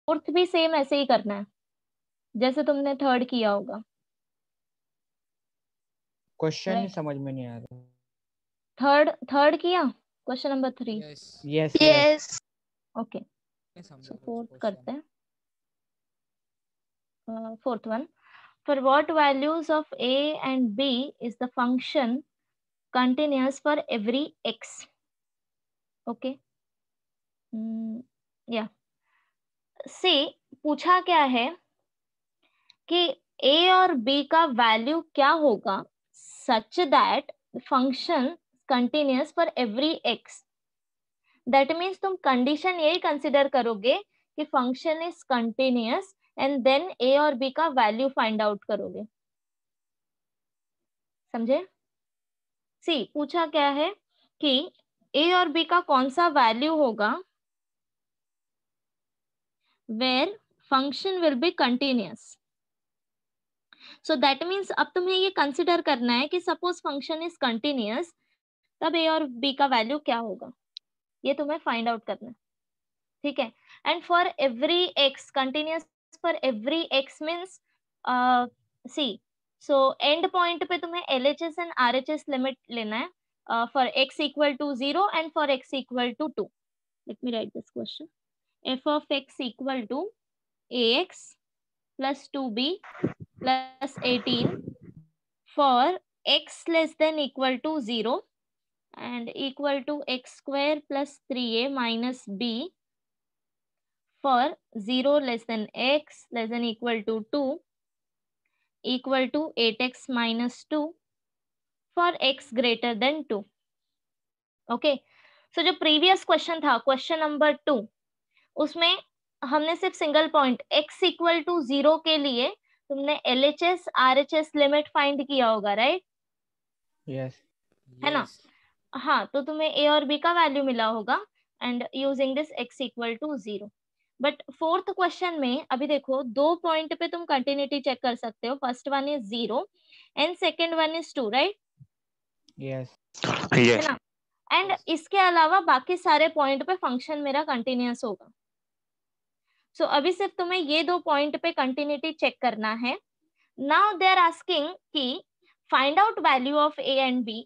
Fourth भी same ऐसे ही करना है जैसे तुमने थर्ड किया होगा। क्वेश्चन ही राइट, समझ में नहीं आ रहा। थर्ड थर्ड किया question number 3। Yes yes yes yes okay, नहीं समझा सो कुछ फोर्थ क्वेश्चन। करते हैं। Fourth one, for what values of a and b is the function continuous for every x? Okay, या सी, पूछा क्या है कि a और b का वैल्यू क्या होगा such that function continuous for every x। That means तुम कंडीशन यही कंसिडर करोगे कि function is continuous and then a और b का वैल्यू फाइंड आउट करोगे। समझे? सी, पूछा क्या है कि a और b का कौन सा वैल्यू होगा where function will be continuous। so that means अब तुम्हें ये कंसिडर करना है कि सपोज फंक्शन इज कंटिन्यूअस, तब a और b का वैल्यू क्या होगा, ये तुम्हें फाइंड आउट करना है। ठीक है, and for every x, continuous for every x means see, so end point पे तुम्हें LHS एंड RHS लिमिट लेना है for x equal to 0 and for x equal to 2। Let me write this question. f of x equal to ax plus 2b plus 18 for x less than equal to 0 and equal to x square plus 3a minus b for 0 less than x less than equal to 2 equal to 8x minus 2 for x greater than 2। Okay, so जो previous question था question number 2, उसमें हमने सिर्फ single point x equal to 0 के लिए तुमने LHS RHS limit find किया होगा, राइट? यस है ना? यस हाँ, तो तुम्हें a और b का वैल्यू मिला होगा and using this x equal to 0। But fourth question में अभी देखो, दो पॉइंट पे तुम कंटिन्यूटी चेक कर सकते हो। First one is 0 and second one is 2, right? Yes है ना? एंड इसके अलावा बाकी सारे पॉइंट पे फंक्शन मेरा कंटिन्यूअस होगा। सो अभी सिर्फ तुम्हें ये दो पॉइंट पे कंटिन्यूटी चेक करना है। नाउ दे आर आस्किंग कि find out value of a and b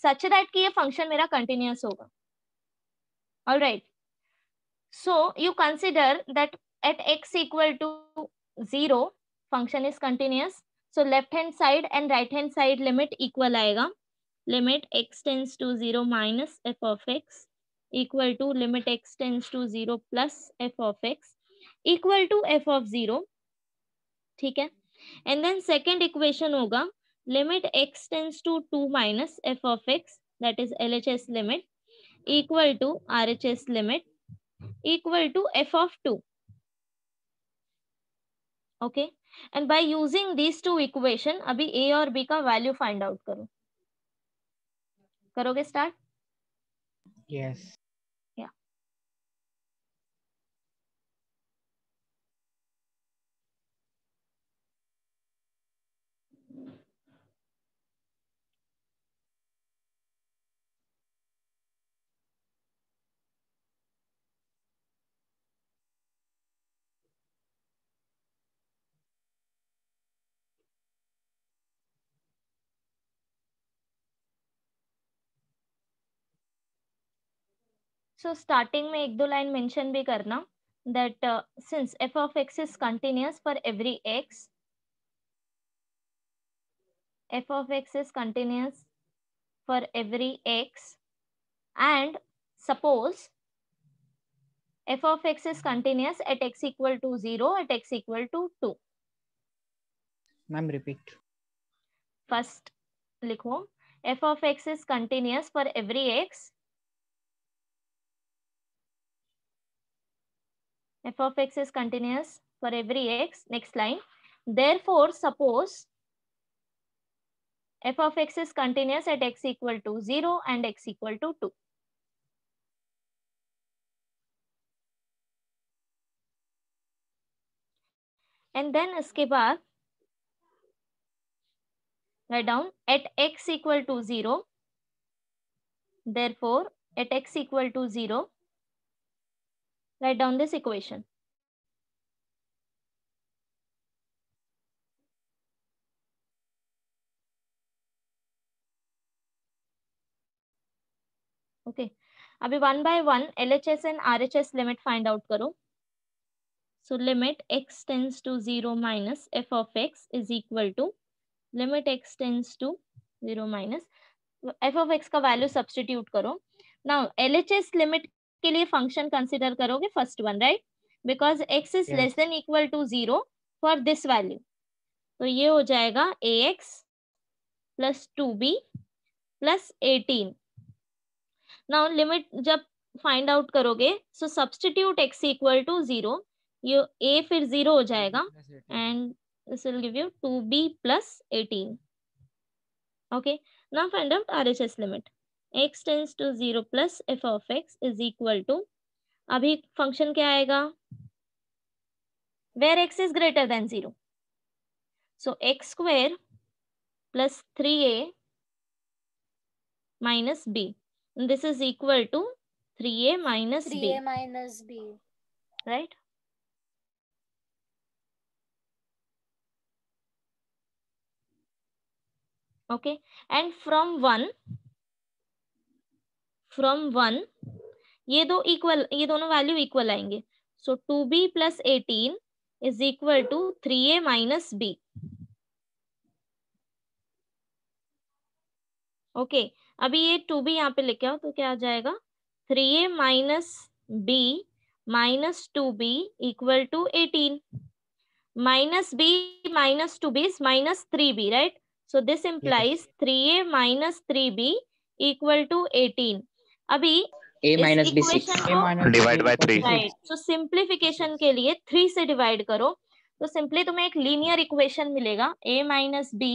such that कि ये फंक्शन मेरा कंटिन्यूअस होगा। Alright, so you consider that at x equal to 0 function is continuous. So left hand side and right hand side limit equal आएगा। Limit x tends to 0 minus f of x equal to limit x tends to 0 plus f of x equal to f of 0। ठीक है, and then second equation होगा limit x tends to 2 minus f of x, that is LHS limit equal to RHS limit equal to f of 2। Okay, and by using these two equation अभी a और b का value find out करो। करोगे start? Yes या so starting में एक दो line mention भी करना that since f of x is continuous for every x, f of x is continuous for every x, and suppose f of x is continuous at x equal to 0 at x equal to 2। Ma'am repeat. First लिखो f of x is continuous for every x, f of x is continuous for every x, next line, therefore suppose f of x is continuous at x equal to 0 and x equal to 2। And then इसके बाद write down at x equal to 0, therefore at x equal to 0 write down this equation okay अभी 1 by 1 LHS and RHS limit find out करो. So limit x tends to 0 minus f of x is equal to limit x tends to 0 minus f of x का value substitute करो. Now LHS limit के लिए function consider करोगे first one, right, because x is Yes. Less than equal to 0 for this value. तो ये हो जाएगा ax plus 2b plus 18. Now limit जब फाइंड आउट करोगे so substitute x equal to 0, ये a फिर 0 हो जाएगा and this will give you 2b plus 18. Okay now find out RHS limit. x tends to 0 plus f of x is equal to, अभी function क्या आएगा, where x is greater than 0. So x square plus 3a minus b. And this is equal to 3a minus b. 3a minus b. Right? Okay. And from 1 ये दो equal, ये दोनों value equal आएंगे. So 2b plus 18 is equal to 3a minus b. Okay अभी ये 2b यहाँ पे लेके आओ तो क्या आ जाएगा, 3a minus b minus 2b equal to 18. Minus b minus 2b is minus 3b, right? So this implies 3a minus 3b equal to 18. अभी a इस minus b 6. इक्वेशन A को minus Divide b by equal to 3. Right, so simplification के लिए 3 से divide करो तो simply तुम्हें एक लीनियर इक्वेशन मिलेगा, a minus b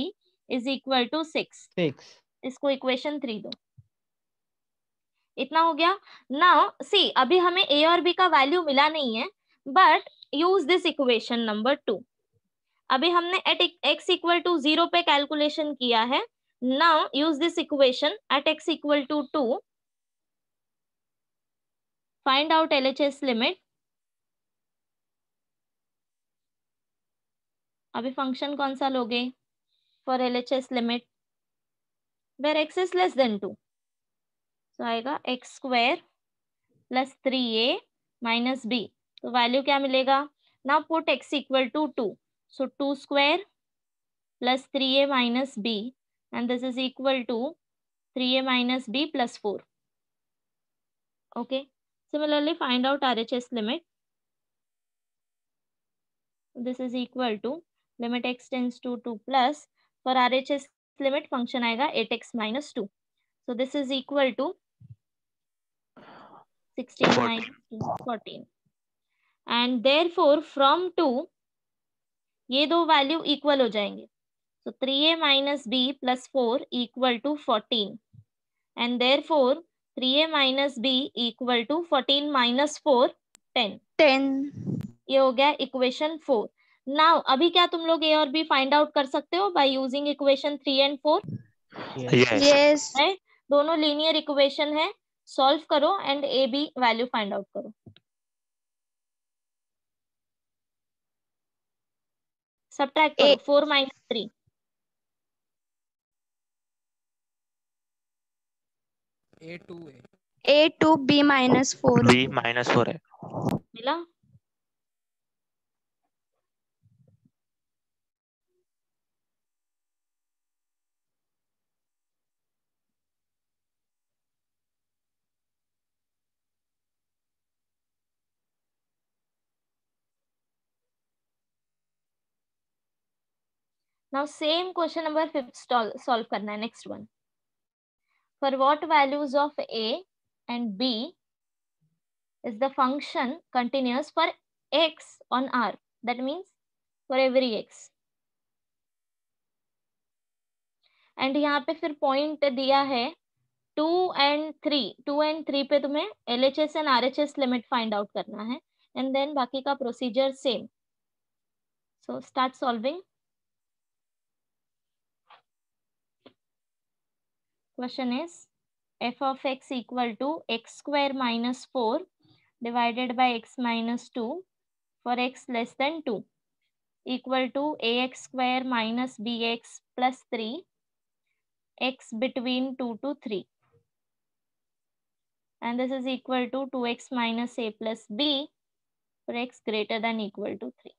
is equal to 6. 6. इसको इक्वेशन 3 दो. इतना हो गया. नाउ सी अभी हमें a और b का वैल्यू मिला नहीं है, but use this equation number 2. अभी हमने एट x इक्वल टू 0 पे कैलकुलेशन किया है. Now use this equation at x equal to 2, find out LHS limit. अभी फंक्शन कौन सा लोगे for LHS limit, where x is less than 2. तो आएगा x square plus 3a minus b. तो वैल्यू क्या मिलेगा, now put x equal to 2. So 2 square plus 3a minus b and this is equal to 3a minus b plus 4. Okay. Similarly, find out RHS limit. This is equal to limit x tends to 2 plus, for RHS limit function आएगा 8x minus 2. So this is equal to 16 minus 2, 14. And therefore from 2 ये दो value equal हो जाएंगे. So 3a minus b plus 4 equal to 14. And therefore 3a minus b equal to 14 minus 4, 10. 10. ये हो गया equation 4. Now अभी क्या तुम लोग a और b फाइंड आउट कर सकते हो by using equation 3 and 4, Yes. Yes. Right? दोनों लीनियर इक्वेशन है, सॉल्व करो and a b value find out करो. सब्ट्रैक्ट करो 4 minus 3. a to b minus 4. B minus 4 है. मिला. Now same question number 5 solve करना है. Next one. For what values of a and b is the function continuous for x on R? That means for every x. And यहाँ पे फिर point दिया है 2 and 3. 2 and 3 पे तुम्हें LHS and RHS limit find out करना है and then बाकी का procedure same. So start solving. Question is f of x equal to x square minus 4 divided by x minus 2 for x less than 2 equal to ax square minus bx plus 3 x between 2 to 3. and this is equal to 2x minus a plus b for x greater than equal to 3.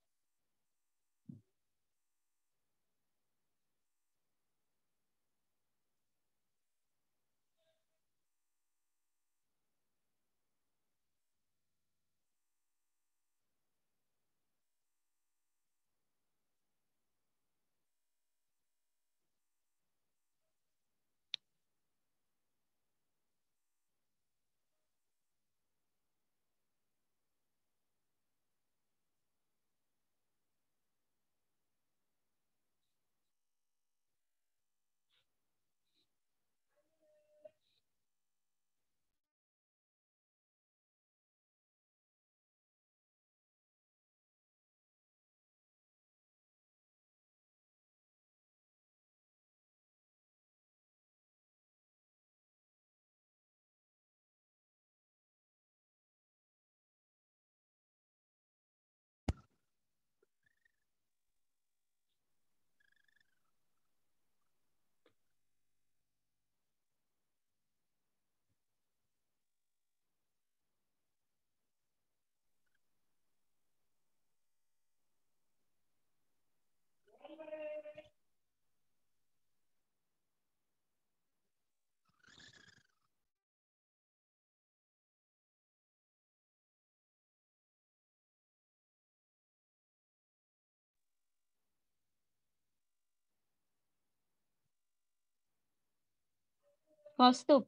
Kaustubh,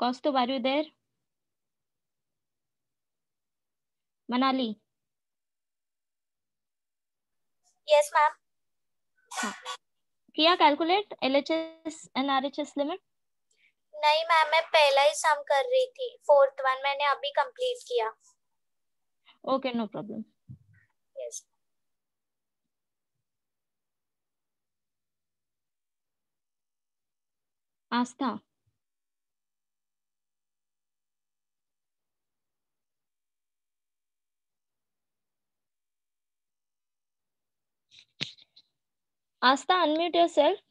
Kaustubh, are you there? Manali, Yes, ma'am. हाँ किया calculate LHS and RHS limit? नहीं ma'am, मैं पहला ही सम कर रही थी, 4th one मैंने अभी कंप्लीट किया. Okay, no problem. Yes. Aastha, Aastha, unmute yourself.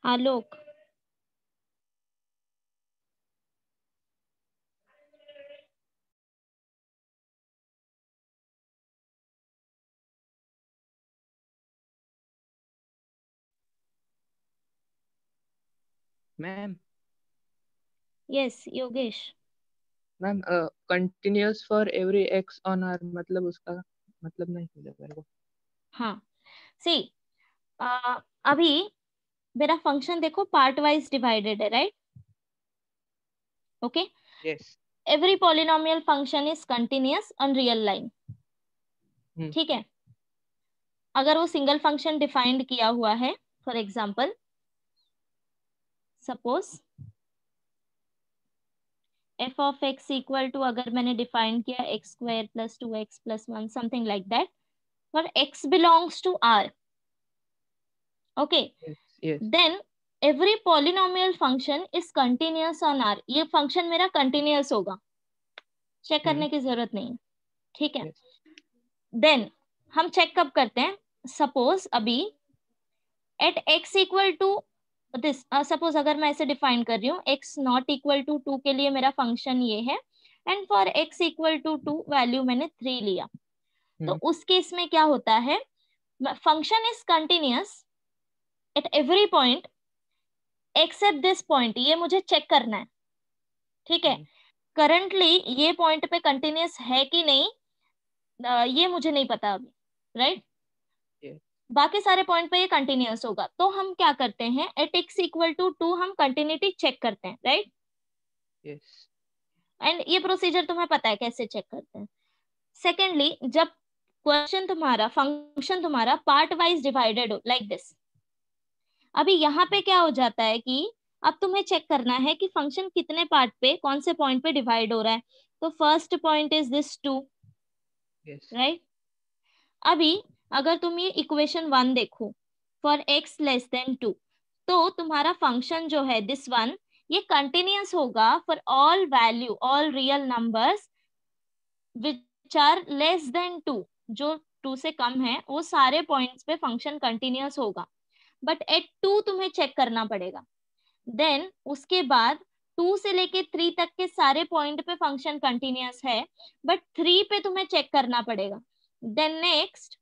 Alok, ma'am yes Yogesh. Ma'am continuous for every x on R, मतलब उसका मतलब नहीं समझा मेरे को. हाँ सी, अभी मेरा फंक्शन देखो पार्ट वाइज डिवाइडेड है, right? Okay, yes. Every polynomial function is continuous on real line. ठीक है, अगर वो सिंगल फंक्शन डिफाइंड किया हुआ है, for example suppose f of x equal to, अगर मैंने डिफाइन किया x square plus 2x plus 1 something like that, for x belongs to r. Okay, yes. Then every polynomial function is continuous on r. ये function मेरा continuous होगा, check करने की जरूरत नहीं है. ठीक है, देन हम चेक कब करते हैं? सपोज अभी at x equal to this, suppose अगर मैं ऐसे डिफाइन कर रही हूँ x नॉट इक्वल टू 2 के लिए मेरा फंक्शन ये है, and for x equal to 2 value मैंने 3 लिया. तो उस केस में क्या होता है? Function is continuous at every point accept this point. ये मुझे चेक करना है. ठीक है, करंटली ये पॉइंट पे कंटिन्यूअस है कि नहीं, ये मुझे नहीं पता अभी, राइट? बाकी सारे पॉइंट पे ये कंटिन्यूअस होगा. तो हम क्या करते हैं, एट x इक्वल टू 2 हम कंटिन्यूटी चेक करते हैं, राइट? यस. एंड ये प्रोसीजर तुम्हें पता है कैसे चेक करते हैं. सेकेंडली, जब क्वेश्चन तुम्हारा, फंक्शन तुम्हारा पार्ट वाइज डिवाइडेड हो लाइक दिस, अभी यहाँ पे क्या हो जाता है कि अब तुम्हें चेक करना है कि फंक्शन कितने पार्ट पे, कौन से पॉइंट पे डिवाइड हो रहा है। तो first point is this 2, yes, right. अभी अगर तुम ये इक्वेशन 1 देखो, फॉर x लेस देन 2, तो तुम्हारा फंक्शन जो है दिस वन, ये कंटिन्यूअस होगा for all value, all real numbers which are less than 2, जो 2 से कम है, वो सारे पॉइंट्स पे फंक्शन कंटिन्यूअस होगा। बट एट 2 तुम्हें चेक करना पड़ेगा। देन उसके बाद 2 से लेके 3 तक के सारे पॉइंट पे फंक्शन कंटिन्यूअस है, बट 3 पे तुम्हें चेक करना पड़ेगा। देन नेक्स्ट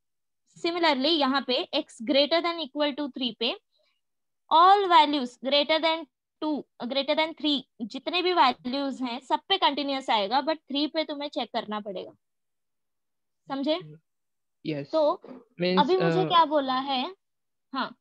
सिमिलरली यहाँ पे x greater than equal to 3 पे all values greater than 2, greater than 3, जितने भी वैल्यूज हैं सब पे कंटिन्यूअस आएगा, बट 3 पे तुम्हें चेक करना पड़ेगा। समझे? yes, तो means अभी मुझे क्या बोला है, हाँ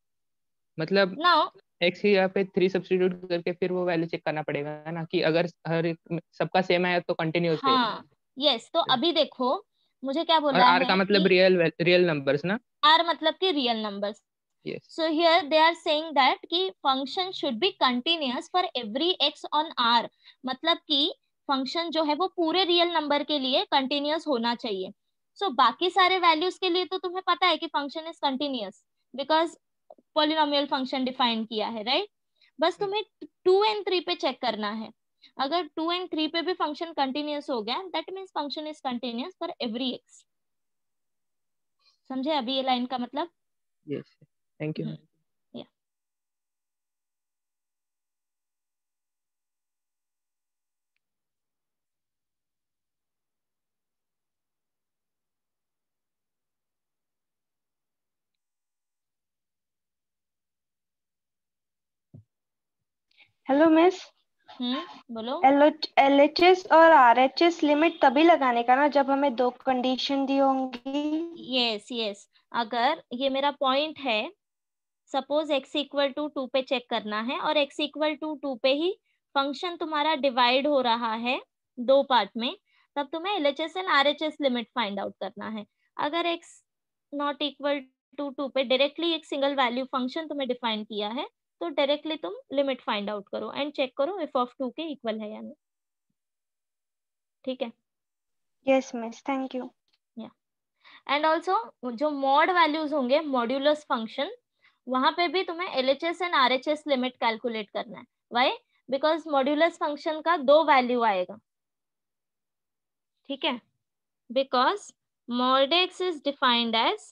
मतलब नाउ, x ही यहाँ पे 3 सब्स्टिट्यूट करके फिर वो वैल्यू चेक करना पड़ेगा ना, कि अगर हर एक सबका सेम है तो कंटिन्यूअस है। हाँ यस, तो अभी देखो मुझे क्या और बोला r का है मतलब कि रियल नंबर्स ना। r मतलब कि real numbers. yes, So here they are saying that कि function should be continuous for every x on r, मतलब कि फंक्शन जो है वो पूरे रियल नंबर के लिए कंटिन्यूअस होना चाहिए। सो बाकी सारे वैल्यूज के लिए तो तुम्हें पता है कि function is continuous because polynomial function define किया है, राइट। बस तुम्हें 2 एंड 3 पे चेक करना है। अगर 2 एंड 3 पे भी फंक्शन कंटिन्यूअस हो गया, that means function is continuous for every x. समझे अभी ये लाइन का मतलब? yes, thank you। या हेलो मिस, बोलो। LHS और RHS लिमिट तभी लगाने का ना जब हमें 2 कंडीशन दी होंगी। यस यस, अगर ये मेरा पॉइंट है, सपोज x इक्वल टू 2 पे चेक करना है और x इक्वल टू 2 पे ही फंक्शन तुम्हारा डिवाइड हो रहा है 2 पार्ट में, तब तुम्हें LHS and RHS limit find out करना है। अगर x नॉट इक्वल टू 2 पे डायरेक्टली एक सिंगल वैल्यू फंक्शन तुम्हें डिफाइन किया है, तो डायरेक्टली तुम लिमिट फाइंड आउट करो एंड चेक करो इफ ऑफ 2 के इक्वल है या नहीं। ठीक है? Yes miss, thank you. And also जो मॉड वैल्यूज होंगे, मॉड्यूलस फंक्शन, वहां पे भी तुम्हें LHS and RHS limit calculate करना है। व्हाई? बिकॉज मॉड्यूलस फंक्शन का 2 वैल्यू आएगा। ठीक है? Because mod x is defined as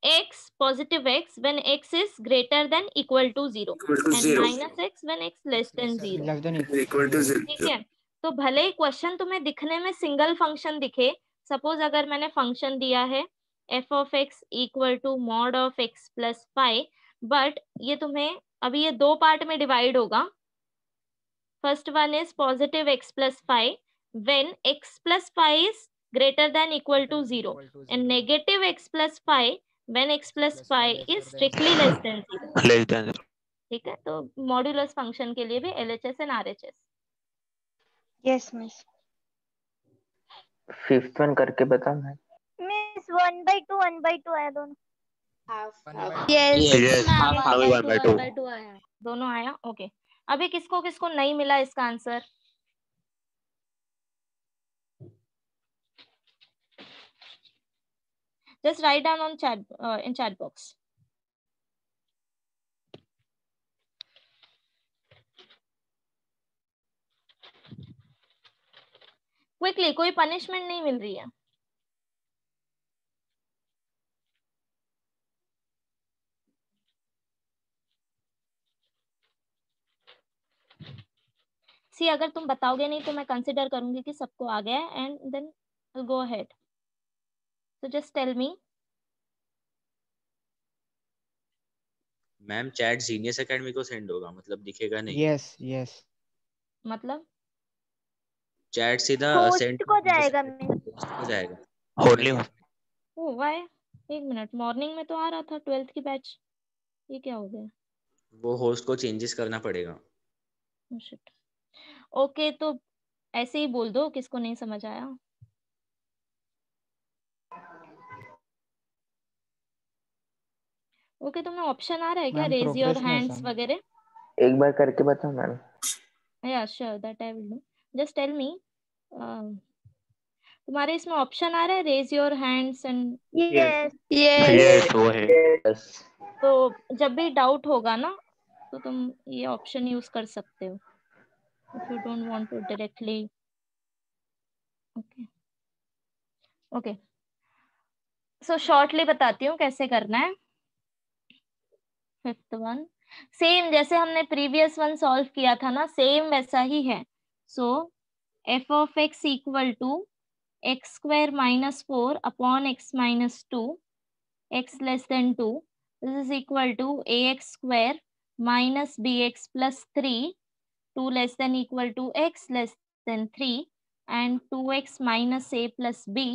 x positive x when x is greater than equal to 0 and minus x when x less than 0। less than equal to ठीक है? तो भले ही question तुम्हें दिखने में सिंगल फंक्शन दिखे, सपोज अगर मैंने फंक्शन दिया है f of x equal to mod of x plus 5, but ये तुम्हें अभी ये 2 पार्ट में डिवाइड होगा। First one is positive x plus 5 when x plus 5 is greater than equal to 0 and negative x plus 5 when x plus 5 is strictly less than 0। Less than. ठीक है? तो modulus function के लिए भी LHS and RHS। Yes miss. Fifth one करके बता मैं। Miss 1/2 आया दोनों। Yes, हाँ, अभी 1/2। 1/2 आया, दोनों आया। ओके, अभी किसको किसको नहीं मिला इसका answer? Just write down on chat, in chat box. Quickly, कोई पनिशमेंट नहीं मिल रही है। सी अगर तुम बताओगे नहीं तो मैं कंसिडर करूंगी कि सबको आ गया है and then go ahead. So just tell me. Ma'am chat Genius Academy को सेंड होगा, मतलब दिखेगा नहीं। yes yes मतलब चैट सीधा सेंड होस्ट को जाएगा मिस। हो जाएगा। Only oh why? एक मिनट, मॉर्निंग में तो आ रहा था 12th की बैच, ये क्या हो गया? वो होस्ट को चेंजेस करना पड़ेगा। शिट। ओके, तो ऐसे ही बोल दो किसको नहीं समझ आया। ओके, तुम्हें ऑप्शन आ रहा है क्या, मैम रेज योर प्रोग्रेस में हैंड्स सम वगैरह? एक बार करके बताओ ma'am. Yeah sure, that I will do. Just tell me, तुम्हारे इसमें ऑप्शन आ रहा है raise your hands and, yes yes वो है। यस तो जब भी डाउट होगा ना तो तुम ये ऑप्शन यूज कर सकते हो if you don't want to directly. Okay okay, so shortly बताती हूँ कैसे करना है। फिफ्थ वन सेम जैसे हमने प्रीवियस वन सॉल्व किया था ना, सेम वैसा ही है। So F of x equal to X square minus 4 upon X minus 2 x less than 2. This is equal to ax square minus bx plus 3. 2 less than equal to x less than 3 and 2x minus a plus b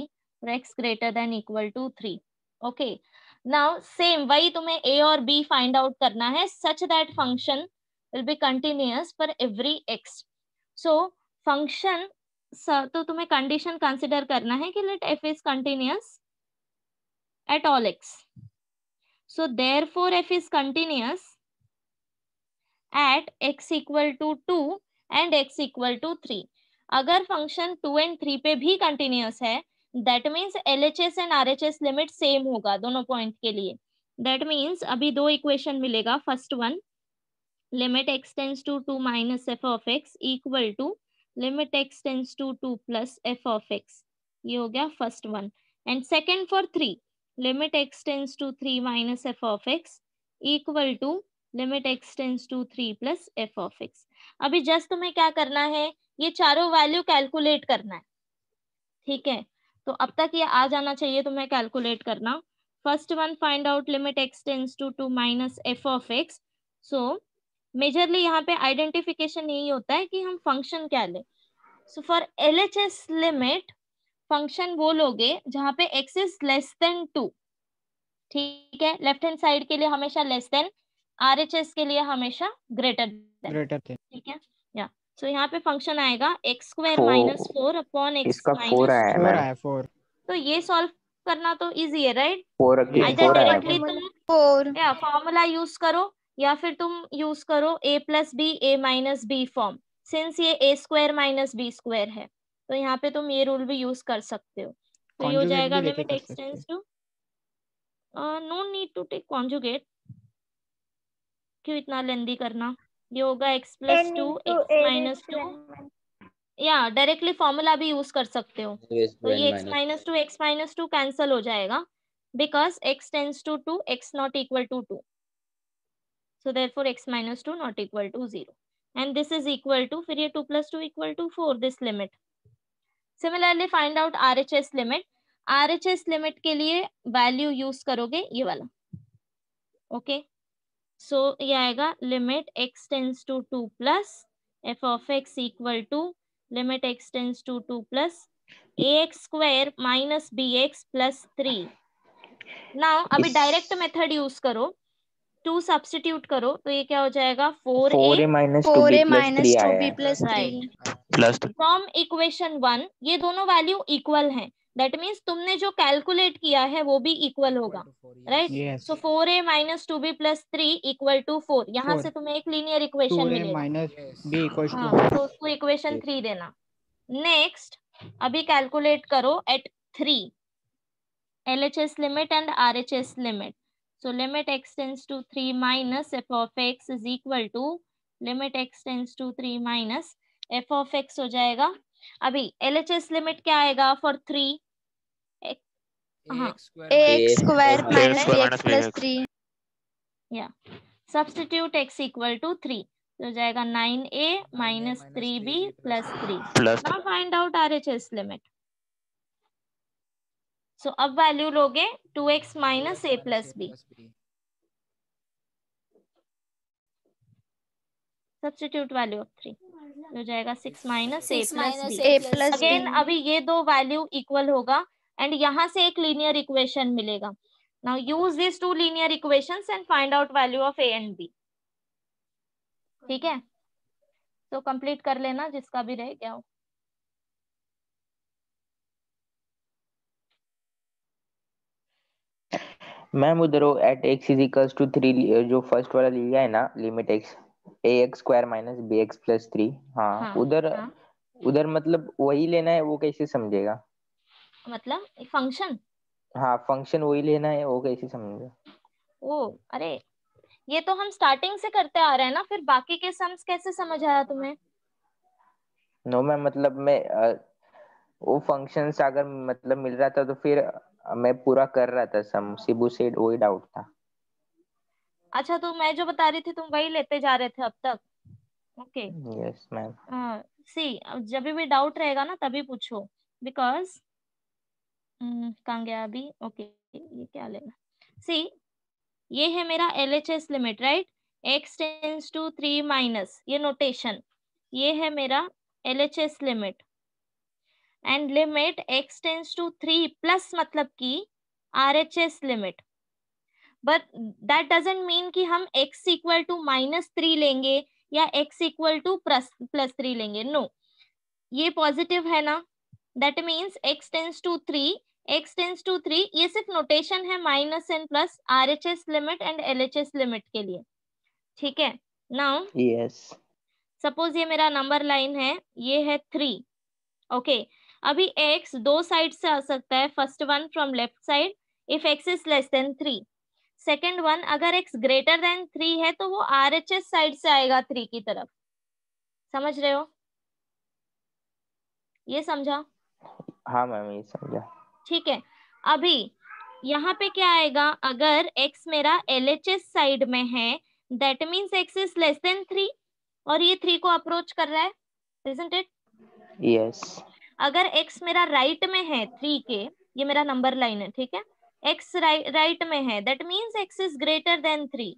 for x greater than equal to 3. Okay. Now same वही तुम्हें a और b find out करना है such that function will be continuous for every x. So function तो तुम्हें condition consider करना है कि let f is continuous at all x. So therefore f is continuous at x equal to 2 and x equal to 3. अगर function 2 and 3 पे भी continuous है that means LHS and RHS limit same होगा दोनों point के लिए। That means अभी दो इक्वेशन मिलेगा। First one limit x tends to 2 minus f of x equal to limit x tends to 2 plus f of x, ये हो गया first one. And second for 3 limit x tends to 3 minus f of x equal to limit x tends to 3 plus f of x. अभी just तुम्हें क्या करना है, ये चारों वैल्यू कैलकुलेट करना है, ठीक है। तो अब तक ये आ जाना चाहिए तुम्हें कैलकुलेट करना। First one find out limit x tends to 2 minus f of x. So majorly यहाँ पे आइडेंटिफिकेशन यही होता है कि हम फंक्शन क्या ले। So for LHS limit function वो लोगे जहाँ पे x इज लेस देन 2, ठीक है। लेफ्ट हैंड साइड के लिए हमेशा लेस देन, RHS के लिए हमेशा ग्रेटर देन, ठीक है। या सो यहाँ पे फंक्शन आएगा x square minus 4 upon x इसका 4 आया है मैम। 4 तो ये सॉल्व करना तो इजी है राइट। 4 आइदर आया डायरेक्टली तुम 4 या फॉर्मूला यूज करो या फिर तुम यूज करो a plus b a minus b form. Since ये a square minus b square है तो यहाँ पे तुम ये रूल भी यूज कर सकते हो। तो ये हो कॉन्जुगेट जाएगा भी लेके लिमिट कर एक्स सकते टेंस हैं। To, no need to take conjugate, क्यों इतना लेंदी करना। ये होगा x प्लस 2 एक्स माइनस 2, या डायरेक्टली फॉर्मूला भी यूज कर सकते हो। तो ये x minus 2 x minus 2 cancel हो जाएगा because x tends to 2 x not equal to 2, so therefore x minus 2 not equal to 0 and this is equal to, फिर ये 2 plus 2 equal to 4 this limit. Similarly find out RHS limit. RHS limit के लिए value use करोगे ये वाला, okay. So ये आएगा limit x tends to 2 plus f of x equal to limit x tends to 2 plus ax square minus bx plus 3। Now अभी direct method use करो, 2 substitute करो तो ये क्या हो जाएगा 4a minus 4a 2b minus 2b आया plus right 3 plus from equation 1। ये दोनों वैल्यू इक्वल हैं, दैट मीन्स तुमने जो कैलकुलेट किया है वो भी इक्वल होगा, राइट। Yes. सो 4a minus 2b plus 3 equal to 4, यहाँ 4 से तुम्हें एक लीनियर इक्वेशन 2a मिलेगा। minus b equals to हाँ 4. तो उसको इक्वेशन 3 देना। नेक्स्ट अभी कैलकुलेट करो eight 3 LHS limit and RHS limit. So limit x tends to 3 minus f of x is equal to limit x tends to 3 minus f of x हो जाएगा। अभी LHS limit क्या आएगा for 3? हाँ ax square minus square bx minus plus bx. 3 या substitute x equal to 3 तो हो जाएगा 9a minus 3b plus 3. Plus Now find out RHS limit. So अब वैल्यू लोगे 2x minus a plus b. Substitute value of 3 हो जाएगा 6 minus a 6 plus minus b. a plus again b अभी ये दो वैल्यू इक्वल होगा and यहाँ से एक लीनियर इक्वेशन मिलेगा। Now use this two linear equations and find out value of a and b, ठीक है। तो कंप्लीट कर लेना जिसका भी रह गया हो। मैम उधर वो at x is equals to 3 जो फर्स्ट वाला लिया है ना, limit x ax² minus bx+3। हाँ हाँ उधर हाँ, उधर मतलब वही लेना है, वो कैसे समझेगा? मतलब फंक्शन। हाँ फंक्शन वही लेना है, वो कैसे समझेगा? ओ अरे, ये तो हम स्टार्टिंग से करते आ रहे हैं ना, फिर बाकी के सम्स कैसे समझ आया तुम्हें? नो मैम मतलब मैं वो फंक्शंस अगर मतलब मिल रहा था तो फिर मैं पूरा कर रहा था सम, शिबू से वही डाउट था। अच्छा, तो मैं जो बता रही थी तुम वही लेते जा रहे थे अब तक? ओके। Yes ma'am. सी, जब भी डाउट रहेगा ना तभी पूछो, बिकॉज कहाँ गया अभी? ओके, ये क्या लेना? सी, ये है मेरा LHS limit, right? x tends to 3 minus, ये नोटेशन, ये है मेरा LHS limit. And limit x tends to 3 plus मतलब कि RHS limit. But that doesn't mean कि हम x इक्वल टू -3 लेंगे या x इक्वल टू +3 लेंगे। नो, ये पॉजिटिव है ना, that means x tends to 3, x tends to 3, ये सिर्फ नोटेशन है minus and plus RHS limit and LHS limit के लिए। ठीक है, नाउ यस सपोज ये मेरा नंबर लाइन है, ये है 3। ओके, अभी x दो साइड से आ सकता है, first one from left side if x is less than 3, second one अगर x ग्रेटर देन 3 है तो वो RHS साइड से आएगा 3 की तरफ। समझ रहे हो? ये समझा? हाँ मैम ये समझा। ठीक है, अभी यहाँ पे क्या आएगा, अगर x मेरा LHS साइड में है that means x is less than 3 और ये 3 को अप्रोच कर रहा है, isn't it? यस अगर x मेरा राइट में है 3 के, ये मेरा नंबर लाइन है, ठीक है, x राइट में है that means x is greater than 3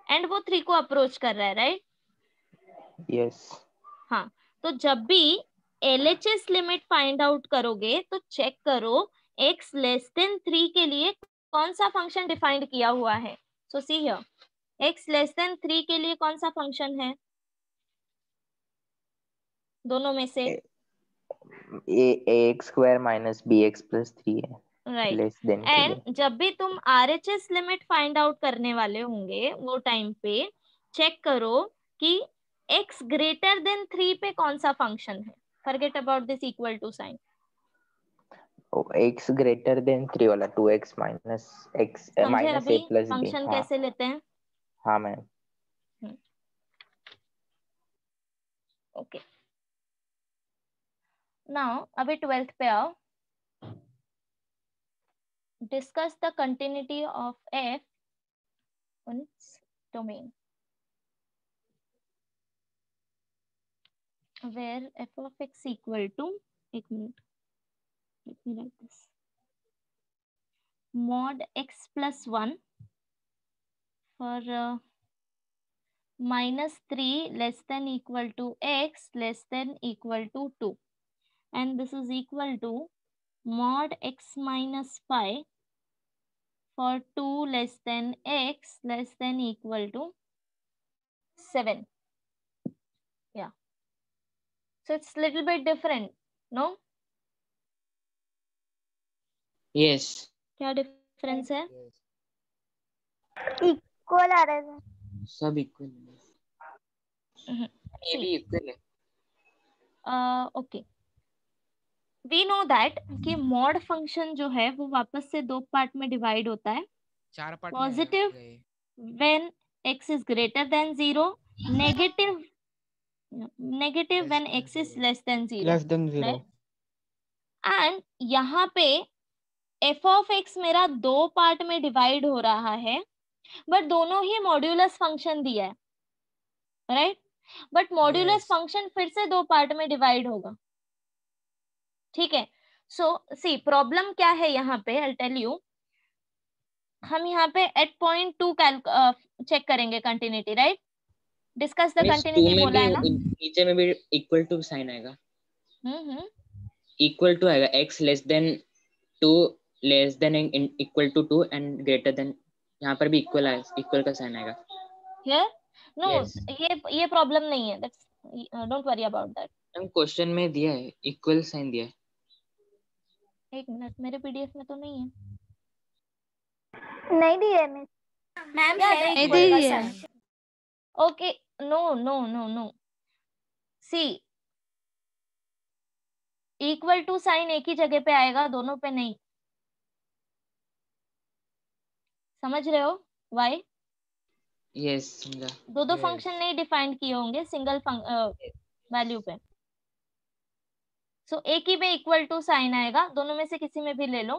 and वो 3 को अप्रोच कर रहा है, राइट? यस हाँ, तो जब भी LHS लिमिट फाइंड आउट करोगे तो चेक करो x लेस देन 3 के लिए कौन सा फंक्शन डिफाइंड किया हुआ है। So see here, x less than 3 के लिए कौन सा फंक्शन है दोनों में से? ax² माइनस bx+3 है राइट। लेस देन के लिए। एंड जब भी तुम RHS लिमिट फाइंड आउट करने वाले होंगे वो टाइम पे चेक करो कि x ग्रेटर देन 3 पे कौन सा फंक्शन है। Forget about this equal to sign. x greater than 3 वाला 2x माइनस x समझे माइनस अभी a प्लस b। फंक्शन हाँ कैसे लेते हैं? हाँ मैम। ओके, नाउ अभी 12th पे आओ। Discuss the continuity of f on its domain where f of x equal to, एक minute, let me write this, mod x plus 1 for -3 less than equal to x less than equal to 2, and this is equal to mod x minus 5 for 2 less than x less than equal to 7. Yeah, so it's little bit different, no? Yes क्या difference है? Equal आ रहा है। सब equal है, ये भी equal है। Okay, we know that कि मॉड फंक्शन जो है वो वापस से दो पार्ट में डिवाइड होता है, positive when x is greater than 0, negative when x is less than 0, less than 0। And यहाँ पे f ऑफ x मेरा दो पार्ट में डिवाइड हो रहा है, बट दोनों ही मॉड्यूलस फंक्शन दिया है, राइट? बट मॉड्यूलस फंक्शन फिर से दो पार्ट में डिवाइड होगा, ठीक है? सो सी, प्रॉब्लम क्या है यहाँ पे, आई टेल यू। हम यहाँ पे एट पॉइंट 2 चेक करेंगे continuity, right? Discuss the means 2 continuity में बोला भी है ना? नीचे में भी इक्वल टू साइन आएगा, हम्म, इक्वल टू आएगा, x less than 2 less than equal to 2 and greater than, यहाँ पर भी इक्वल आएगा, इक्वल का साइन आएगा। Here no, Yes. ये प्रॉब्लम नहीं है, that's, don't worry about that. हम क्वेश्चन में दिया है, इक्वल साइन दिया है। एक मिनट, मेरे PDF में तो नहीं है। नहीं दिए मिस मैम है नहीं equal का दी है। sign। Okay, no no no no, see equal to sign एक ही जगह पे आएगा, दोनों पे नहीं। समझ रहे हो वाई? यस समझा। दो फंक्शन नहीं डिफाइन किए होंगे सिंगल वैल्यू पे। सो एक ही में इक्वल टू साइन आएगा, दोनों में से किसी में भी ले लो,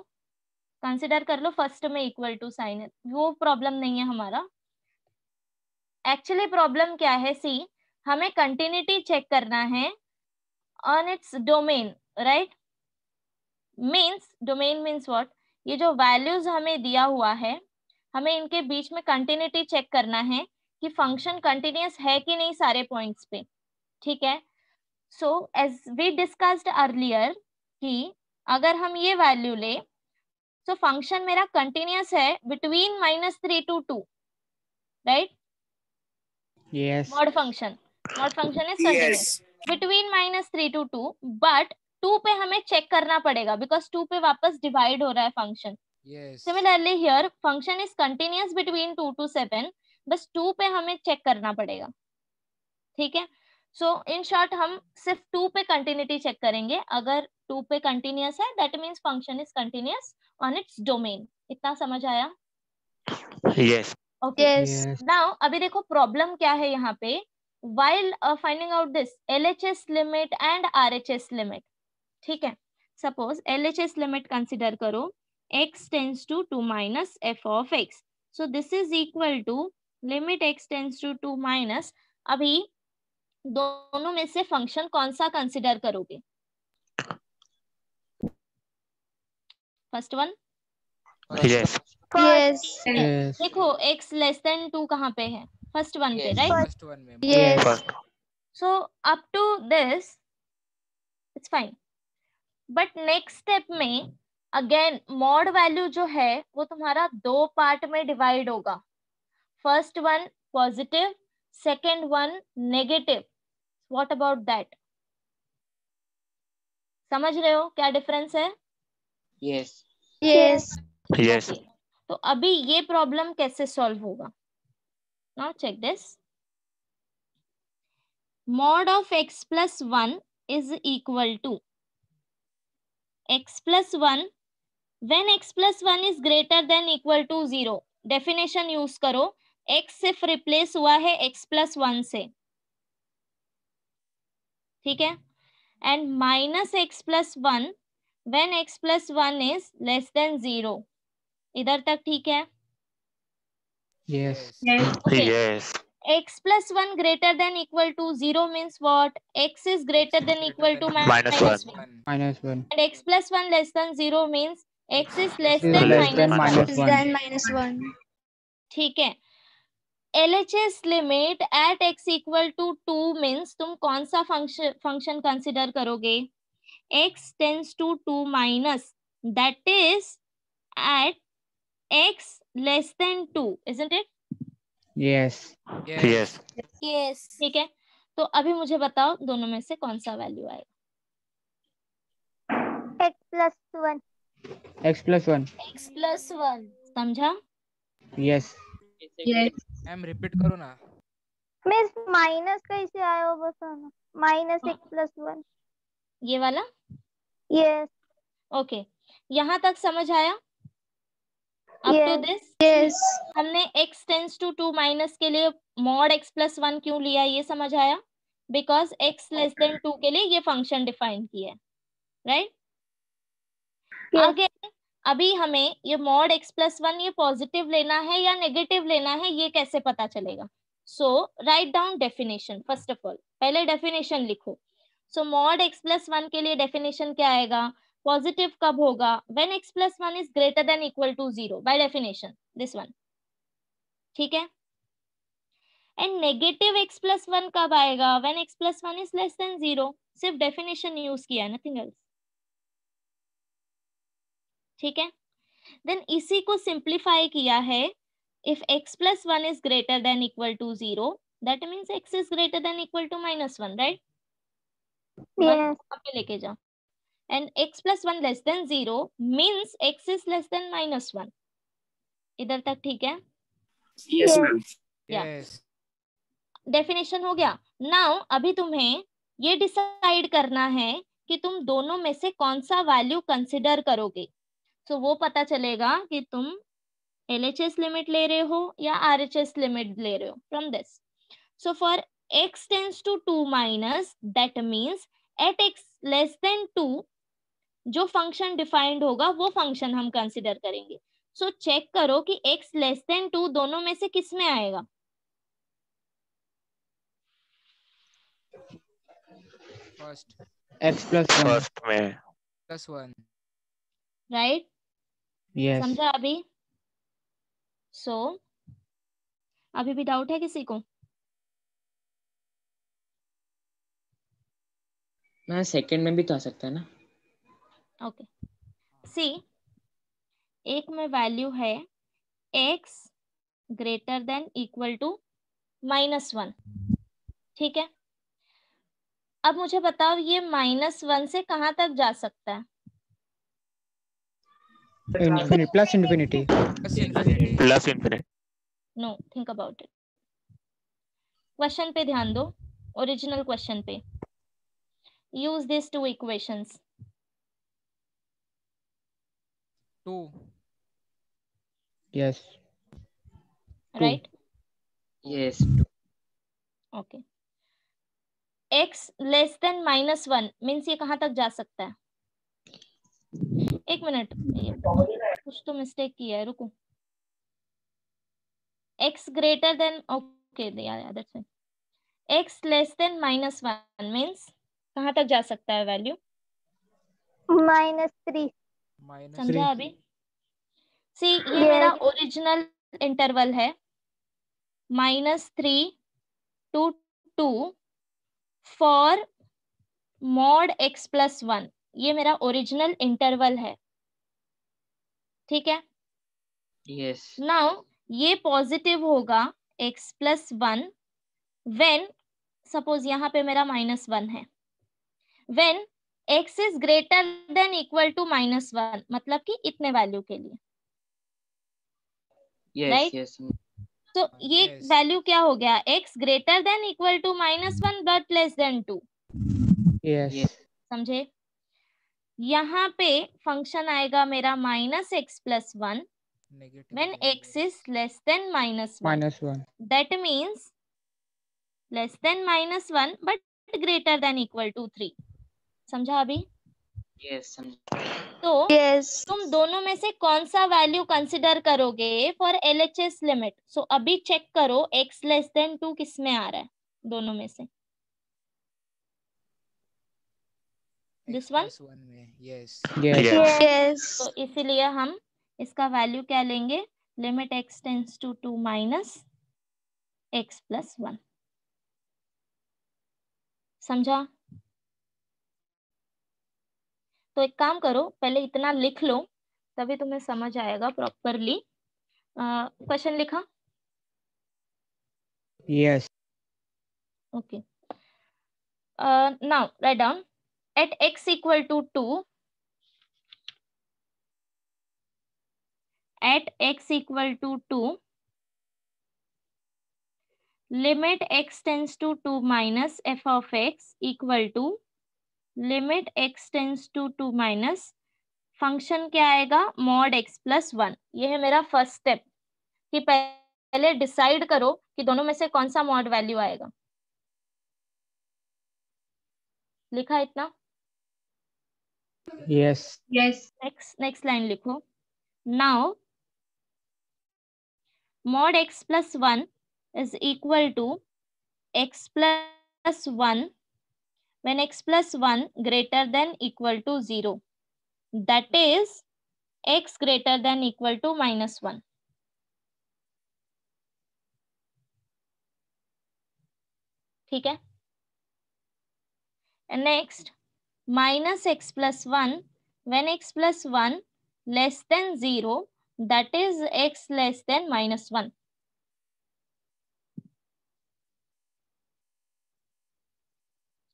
कंसिडर कर लो फर्स्ट में इक्वल टू साइन है, वो प्रॉब्लम नहीं है हमारा। एक्चुअली प्रॉब्लम क्या है, सी हमें कंटिन्यूटी चेक करना है on its domain, right? Means domain means what, ये जो वैल्यूज हमें दिया हुआ है, हमें इनके बीच में कंटिन्यूटी चेक करना है कि फंक्शन कंटिन्यूअस है कि नहीं सारे पॉइंट्स पे, ठीक है? So as we discussed earlier कि अगर हम ये वैल्यू ले तो फंक्शन मेरा कंटिन्यूअस है between -3 to 2, right? Yes. Mod function is continuous between -3 to 2, but 2 पे हमें चेक करना पड़ेगा बिकॉज 2 पे वापस डिवाइड हो रहा है function. Similarly here function is continuous between 2 to 7, बस 2 पे हमें चेक करना पड़ेगा, ठीक है? सो इन शॉर्ट हम सिर्फ 2 पे कंटिन्यूटी चेक करेंगे, अगर 2 पे कंटिन्यूअस है that means function is continuous on its domain. इतना समझ आया? Yes. Okay, Yes. नाउ अभी देखो प्रॉब्लम क्या है यहाँ पे, while finding out this LHS limit and RHS limit, ठीक है? सपोज LHS लिमिट कंसिडर करो, x tends to 2 minus f of x, so this is equal to limit x tends to 2 minus. अभी दोनों में से फंक्शन कौन सा consider करोगे? First one? Yes. Yes। Yes. देखो x लेस देन 2 कहाँ पे है? फर्स्ट वन पे, Yes. राइट? फर्स्ट वन में Yes। First. So up to this it's fine, but next step में अगेन मॉड वैल्यू जो है वो तुम्हारा 2 पार्ट में डिवाइड होगा, first one positive, second one negative. What about that? समझ रहे हो क्या डिफरेंस है? Yes. Yes। Yes. Okay. तो अभी ये प्रॉब्लम कैसे सॉल्व होगा? Now check this, mod of x plus 1 is equal to x plus 1 when x plus 1 is greater than equal to 0। Definition use करो, x सिर्फ रिप्लेस हुआ है x प्लस 1 से, ठीक है? And minus x plus 1 when x plus 1 is less than 0। इधर तक ठीक है? Yes. Okay. Yes. x plus 1 greater than equal to 0 means what? X is greater than equal to Minus minus 1. -1. And x plus 1 less than 0 means x is less Is than less than minus 1. -1. -1। ठीक है? LHS limit at x equal to 2 means तुम कौन सा function consider करोगे? x tends to 2 minus, that is at x less than 2, isn't it? Yes. Yes. Yes। ठीक है, तो अभी मुझे बताओ दोनों में से कौन सा वैल्यू आएगा? x+1। X plus 1. x+1। समझा? Yes. मैम रिपीट करो ना। मिस माइनस कैसे आया वो बताना, -x+1। ये वाला? यस। ओके, यहाँ तक समझ आया? Up to this yes. हमने x टेंड्स टू 2 माइनस के लिए मॉड x प्लस 1 क्यों लिया, ये समझ आया? बिकॉज x लेस देन 2 के लिए ये फंक्शन डिफाइन किया है, राइट? आगे अभी हमें ये मॉड x प्लस 1 ये पॉजिटिव लेना है या नेगेटिव लेना है, ये कैसे पता चलेगा? So write down definition first of all, पहले डेफिनेशन लिखो। सो मॉड x प्लस 1 के लिए डेफिनेशन क्या आएगा? पॉजिटिव कब होगा? When x plus 1 is greater than equal to 0, by definition this one, ठीक है? एंड नेगेटिव x प्लस 1 कब आएगा? When x plus 1 is less than 0। सिर्फ डेफिनेशन यूज किया है, नथिंग एल्स, ठीक है? देन इसी को सिंप्लीफाई किया है, if x plus 1 is greater than equal to 0 that means x is greater than equal to -1, right? पे लेके जाओ, and x plus 1 less than 0 means x is less than -1. इधर तक ठीक है? Yes. या Yes. डेफिनेशन हो गया। नाउ अभी तुम्हें ये डिसाइड करना है कि तुम दोनों में से कौन सा वैल्यू कंसिडर करोगे। सो वो पता चलेगा कि तुम LHS लिमिट ले रहे हो या RHS लिमिट ले रहे हो from this. So for x tends to 2 minus, that means at x less than 2 जो फंक्शन डिफाइंड होगा वो फंक्शन हम कंसिडर करेंगे। सो चेक करो कि x लेस देन 2 दोनों में से किस में आएगा। First. X plus 1. फर्स्ट में Plus 1. राइट? Yes. समझा अभी? सो अभी भी डाउट है किसी को? मैं सेकंड में भी तो आ सकता है ना। ओके सी, एक में वैल्यू है x greater than equal to -1, ठीक है? अब मुझे बताओ ये -1 से कहाँ तक जा सकता है? Infinity plus infinity. Plus infinity. Plus infinite. No, think about it. Question पे ध्यान दो, ओरिजिनल क्वेश्चन पे। Use this to equations. 2. Yes. Right? Yes. Okay. x less than -1 means ये कहाँ तक जा सकता है? एक मिनट, कुछ तो मिस्टेक किया है, रुको। x greater then, okay that's it. x less than -1 means कहाँ तक जा सकता है वैल्यू? -3. Minus समझा 3. अभी? सी, ये मेरा ओरिजिनल इंटरवल है, -3 to 2 for mod x plus 1। ये मेरा ओरिजिनल इंटरवल है, ठीक है? यस। नाउ ये पॉजिटिव होगा x प्लस 1 व्हेन, सपोज यहाँ पे मेरा -1 है, when x is greater than equal to -1, मतलब कि इतने वैल्यू के लिए, यस राइट? यस। तो ये Yes. वैल्यू क्या हो गया? x greater than equal to -1 but less than 2। Yes. समझे? यहाँ पे फंक्शन आएगा मेरा -x plus 1 Negative. when x is less than -1. -1. That means less than -1 but greater than equal to 3. समझा अभी? यस समझ। तो Yes. तुम दोनों में से कौन सा वैल्यू कंसिडर करोगे फॉर LHS लिमिट? सो अभी चेक करो x लेस देन 2 किस में आ रहा है दोनों में से? This one? Plus 1 में. Yes. Yes. Yes Yes. तो इसीलिए हम इसका वैल्यू क्या लेंगे? Limit x tends to 2 minus x plus 1। समझा? तो एक काम करो, पहले इतना लिख लो, तभी तुम्हें समझ आएगा प्रॉपरली। क्वेश्चन लिखा? Yes. Okay. Now write down at x equal to 2, at x equal to 2, limit x tends to 2 minus f of x equal to limit x tends to 2 minus function क्या आएगा? Mod x plus 1। ये है मेरा first step कि पहले decide करो कि दोनों में से कौन सा मॉड वैल्यू आएगा। लिखा इतना? Yes. नेक्स्ट लाइन लिखो। Now mod x plus 1 is equal to x plus 1 when x plus 1 greater than equal to 0. That is x greater than equal to -1. ठीक है? And next minus x plus 1 when x plus 1 less than 0, that is x less than -1.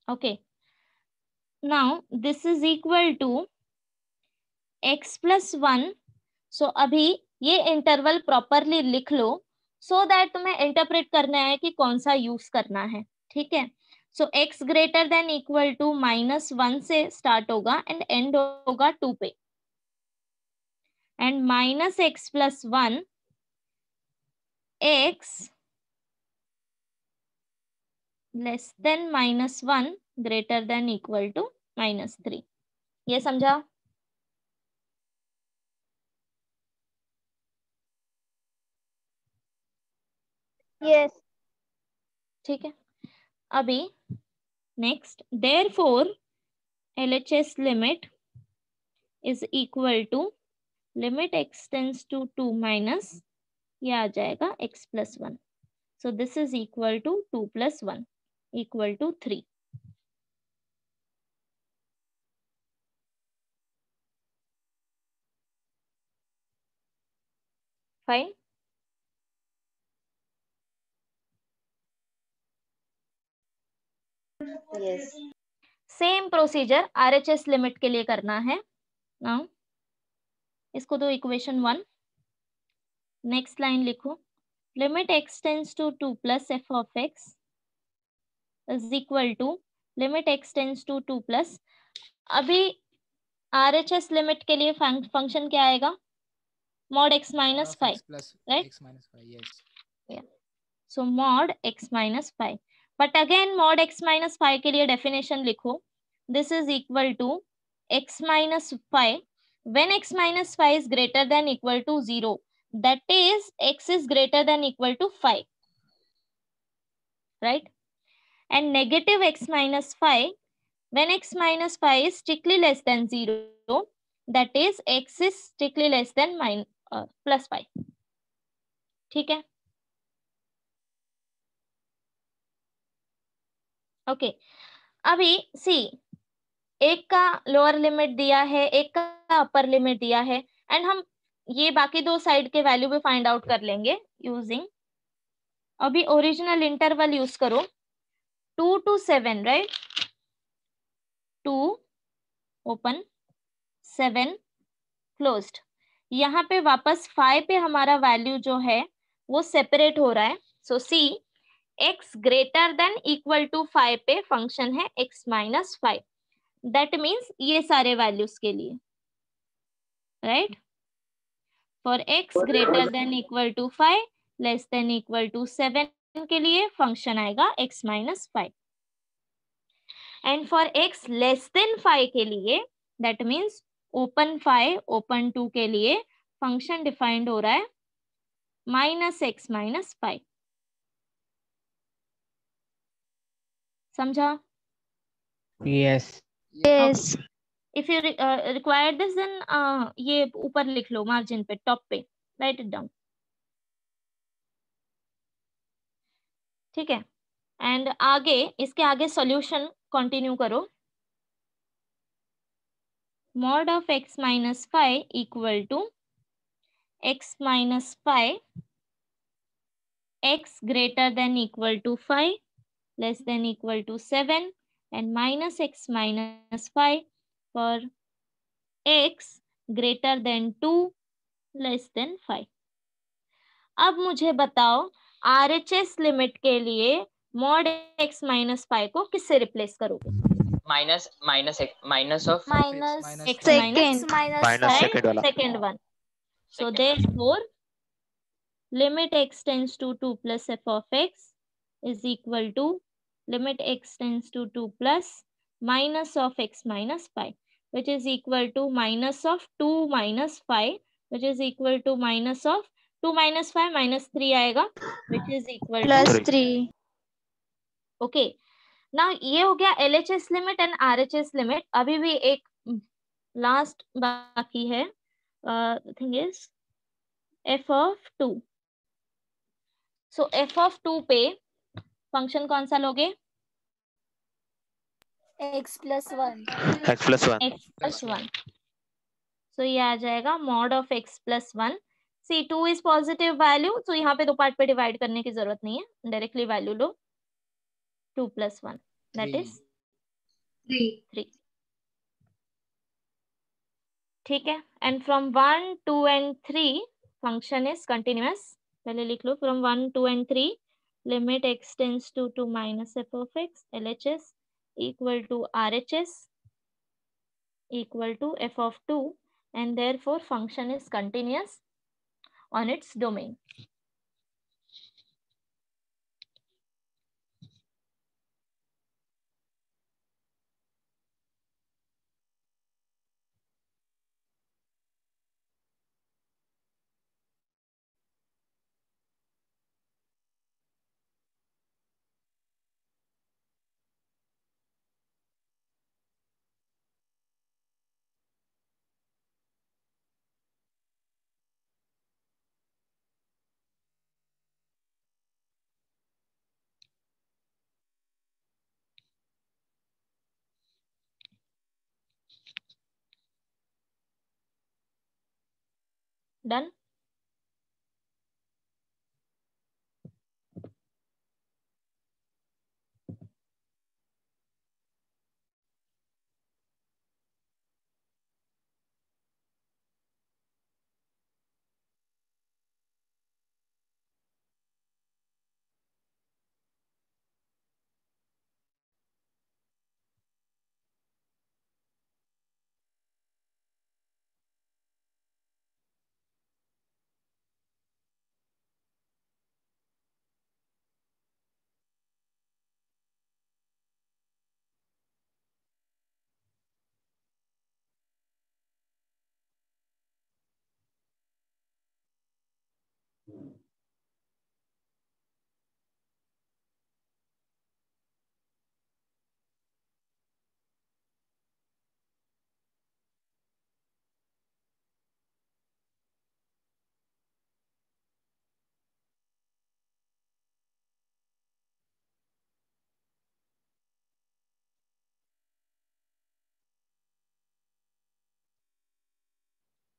Okay. Now this is equal to x plus 1. So अभी ये interval properly लिख लो so that तुम्हें interpret करना है कि कौन सा यूज करना है, ठीक है। So x greater than equal to -1 से स्टार्ट होगा एंड एंड होगा 2 पे, and -x+1 x less than -1 greater than equal to -3। ये समझा? यस। ठीक है। अभी next, therefore LHS limit is equal to limit x tends to 2 minus, ये आ जाएगा x+1। So this is equal to 2 + 1 equal to 3। Fine. Yes. Same procedure RHS limit के लिए करना है। नाउ इसको दो इक्वेशन 1, नेक्स्ट लाइन लिखो, limit x tends to 2 + f of x is equal to limit x tends to 2 +, अभी RHS limit के लिए फंक्शन क्या आएगा? mod x - 5, right? x minus 5, yes. Yeah. So mod x - 5, but again mod x - 5 के लिए definition लिखो, this is equal to x - 5 when x - 5 is greater than equal to 0, that is x is greater than equal to 5, right? And negative x - 5 when x - 5 is strictly less than 0, that is x is strictly less than +5, ठीक है। Okay अभी सी, एक का lower limit दिया है, एक का upper limit दिया है, एंड हम ये बाकी दो साइड के वैल्यू भी फाइंड आउट कर लेंगे यूजिंग, अभी ओरिजिनल इंटरवल यूज करो 2 to 7, राइट? 2 open 7 closed. यहाँ पे वापस 5 पे हमारा वैल्यू जो है वो सेपरेट हो रहा है। So see, x greater than equal to 5 पे फंक्शन है x - 5, दैट मीन्स ये सारे वैल्यूज के लिए, right? For x greater than equal to 5 less than equal to 7 के लिए फंक्शन आएगा x - 5, and for x less than 5 के लिए, दैट मीन्स ओपन 5 ओपन 2 के लिए फंक्शन डिफाइंड हो रहा है -x - 5। समझा? Yes. Yes. If you require this then ये ऊपर लिख लो मार्जिन पे, टॉप पे राइट इट डाउन, ठीक है। एंड आगे इसके आगे सॉल्यूशन कंटिन्यू करो, mod of x - 5 equal to x - 5 x greater than equal to 5 less than equal to 7 and minus x - 5 for x greater than 2 less than 5। अब मुझे बताओ RHS लिमिट के लिए mod x - 5 को किससे रिप्लेस करोगे? Minus of minus x minus second minus second वाला second one. So Second. therefore limit x tends to 2 plus f of x is equal to limit x tends to 2 plus minus of x minus 5, which is equal to minus of 2 minus 5, which is equal to minus of 2 minus 5 minus 3 आएगा, which is equal to +3। okay। now ये हो गया LHS limit and RHS limit. अभी भी एक last बाकी है, thing is f of 2। So f of 2 पे फंक्शन कौन सा लोगे? x+1। x+1। सो ये आ जाएगा mod of x+1। See 2 is positive value, तो यहाँ पे दो पार्ट पे डिवाइड करने की जरूरत नहीं है, डायरेक्टली वैल्यू लो 2 + 1 दैट इज 3, ठीक है। And from 1 2 and 3 function is continuous, पहले लिख लो, from 1, 2 and 3 limit x tends to 2 minus f of x LHS equal to RHS equal to f of 2, and therefore function is continuous on its domain. Done?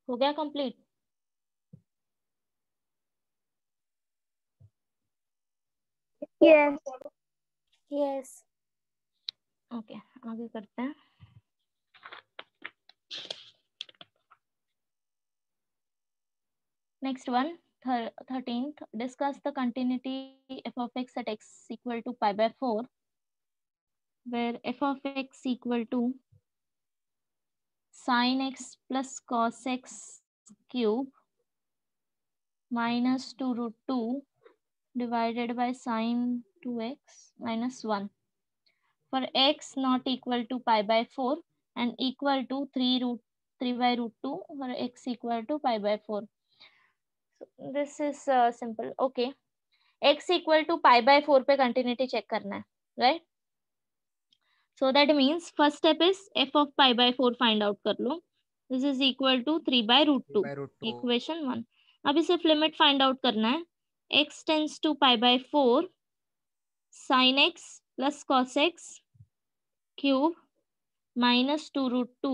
हो गया complete? Yes. Yes. Okay, आगे करते हैं. Next one, 13th, discuss the continuity f of x at x equal to pi by 4, where f of x equal to sin x plus cos x cube minus 2 root 2 divided by sin 2x minus 1 for x not equal to pi by 4 and equal to 3 by root 2 for x equal to pi by 4. So this is simple. Okay, x equal to pi by 4 पे continuity check करना है, right? So that means first step is f of pi by 4 find out कर लो. This is equal to 3 by root 2. Equation 1. अब इसे limit find out करना है. x tends to pi by 4 sin x plus cos x cube minus 2 root 2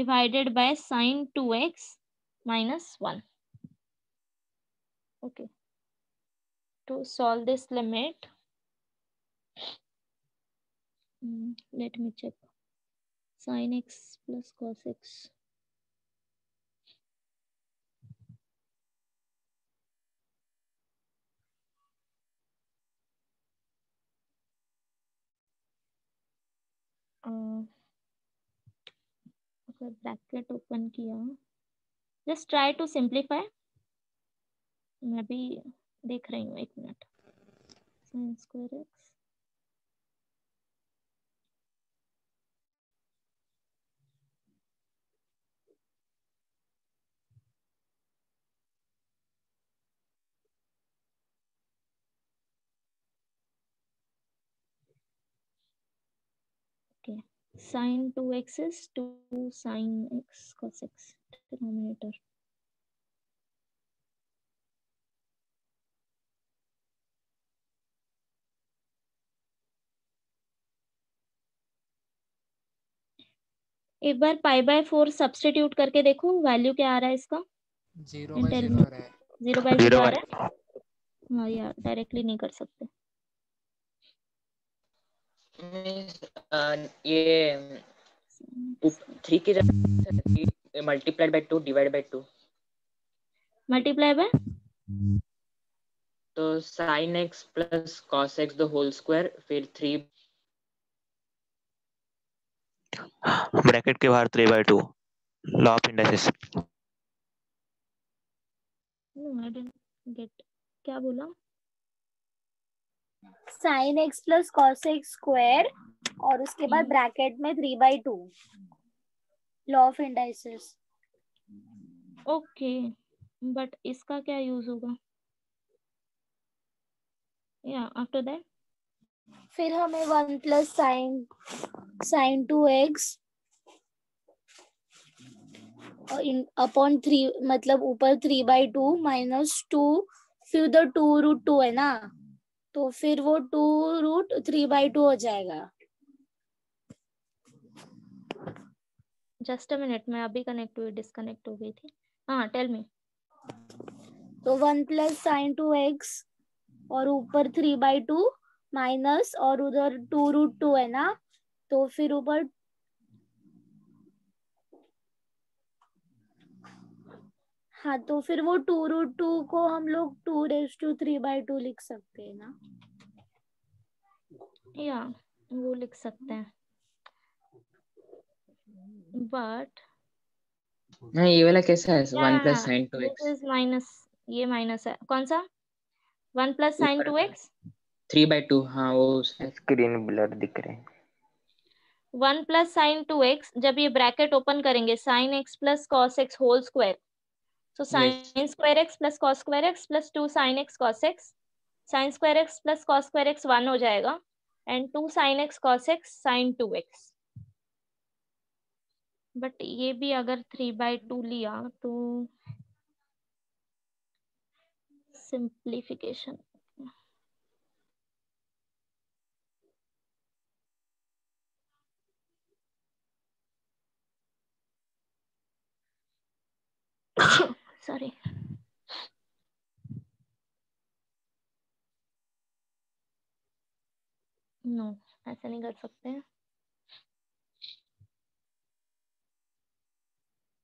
divided by sin 2x minus 1. Okay. To solve this limit, let me check. Sin x plus cos x. अगर bracket open किया, just try to simplify. मैं भी देख रही हूँ, एक minute. sin square x okay. Sin 2x is 2 sin x cos x denominator. एक बार पाई by 4 substitute करके देखो, वैल्यू क्या आ रहा है इसका? 0 by 0 आ रहा है. 0 by 0 आ रहा है. हाँ यार, डायरेक्टली नहीं कर सकते. ये 3 की जगह multiplied by 2 divide by 2. Multiply by तो sin x plus cos x the whole square फिर 3 ब्रैकेट के बाहर 3/2 law of indices. I didn't get, क्या बोला? Sine x plus cos x square और उसके बाद ब्रैकेट में 3/2 law of indices. Okay, but इसका क्या यूज होगा? या आफ्टर दैट फिर हमें 1 प्लस साइन 2x अपॉन 3 मतलब ऊपर 3/2 -2 फिर उधर 2√2 है ना, तो फिर वो 2√3/2 हो जाएगा। जस्ट अ मिनट, मैं अभी कनेक्ट हुई, डिस्कनेक्ट हो गई थी। हाँ, टेल मी। तो 1 प्लस साइन 2x और ऊपर 3/2 माइनस और उधर 2√2 है ना, तो फिर ऊपर हाँ, तो फिर वो 2√2 को हम लोग 2⁵3/2 लिख सकते हैं ना। या वो लिख सकते हैं, बट हाँ ये वाला कैसा है 1 plus sin this 2x is minus, ये माइनस है। कौन सा? 1 प्लस साइन ऊपर 2x 3/2 हाँ वो स्क्रीन ब्लर दिख रहे हैं। 1 प्लस साइन 2x, जब ये ब्रैकेट ओपन करेंगे sine x plus cos x whole square, तो sine square x plus cos square x plus 2 sine x cos x, sine square x plus cos square x 1 हो जाएगा, and 2 sine x cos x sine 2x। But ये भी अगर 3/2 लिया तो simplification sorry, no ऐसा नहीं कर सकते हैं।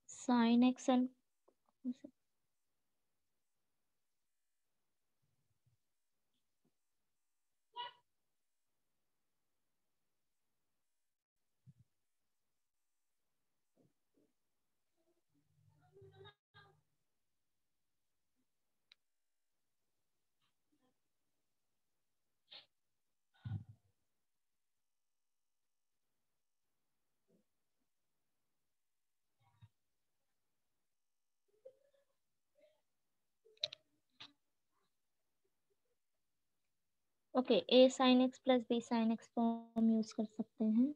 Sine x and okay, a sine x plus b sine x form use कर सकते हैं।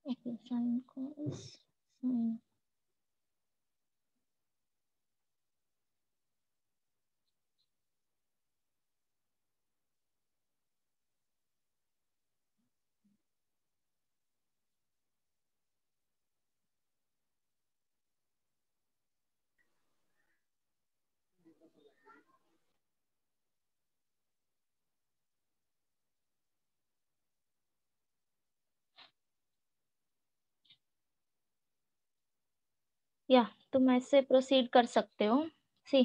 ओके, साइन कॉस साइन या तुम ऐसे प्रोसीड कर सकते हो। See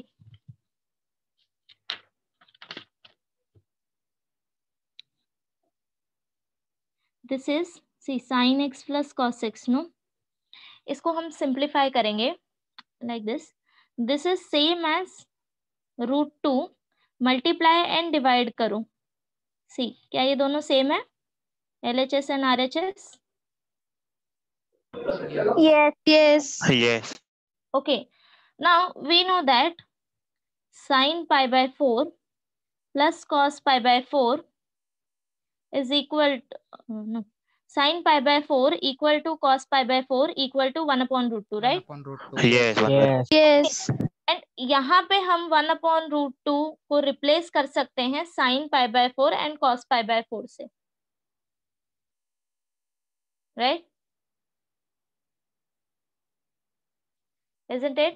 this is see sine x plus cos x no, इसको हम सिंप्लीफाई करेंगे like this is same as √2 multiply and divide करो। सी क्या ये दोनों सेम है, LHS and RHS? Yes. Yes. Yes. Okay, now we know that sin pi by 4 plus cos pi by 4 is equal to, no, sin pi by 4 equal to cos pi by 4 equal to 1/√2, right? 1/√2. Yes. Yes. Yes. And यहाँ पे हम 1/√2 को replace कर सकते हैं sin pi by 4 and cos pi by 4 से, right? Isn't it?